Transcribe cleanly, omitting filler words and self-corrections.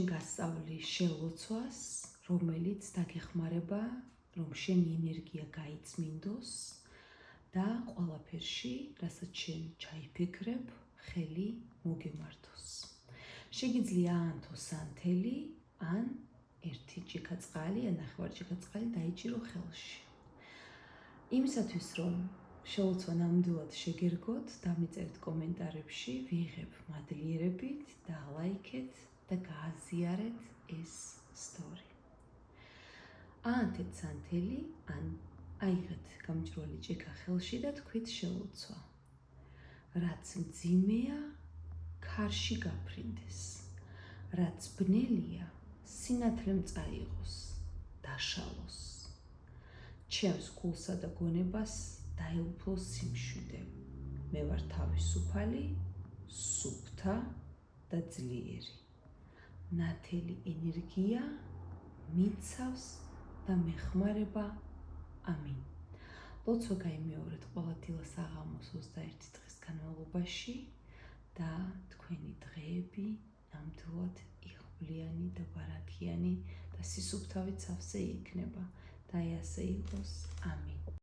გასწავლი შელოცვას, რომელიც დაგეხმარება, რომ შენი ენერგია გაიწმინდოს და ყველაფერში, რასაც შენ ჩაიფიქრებ, ხელი მოგემართოს. შეგიძლია ან თუ სანთელი, ან ერთი ჭიქა წყალი, ან ნახევარი ჭიქა წყალი დაიჭირო ხელში. იმისათვის, რომ შელოცვა ნამდვილად შეგერგოთ, დამიწერეთ კომენტარებში, ვიღებ მადლიერებით და ლაიქეთ და გააზიარეთ ეს სტორი. აანთეთ სანთელი, ან აიღეთ გამჭვირვალე ჭიქა ხელში და თქვით შელოცვა. რაც მძიმეა, ქარში გაფრინდეს. რაც ბნელია, სინათლემ წაიღოს, დაშალოს. ჩემს გულსა და გონებას დაეუფლოს სიმშვიდე. მე ვარ თავისუფალი, სუფთა და ძლიერი. ნათელი ენერგია მიცავს და მეხმარება. ამინ. ლოცვა გაიმეორეთ ყველა დილას აღამოს 21 დღის განმავლობაში და თქვენი დღეები ნამდვილად იღბლიანი და ბარაქიანი და სისუფთავით სავსე იქნება და აი ასე იყოს. ამინ.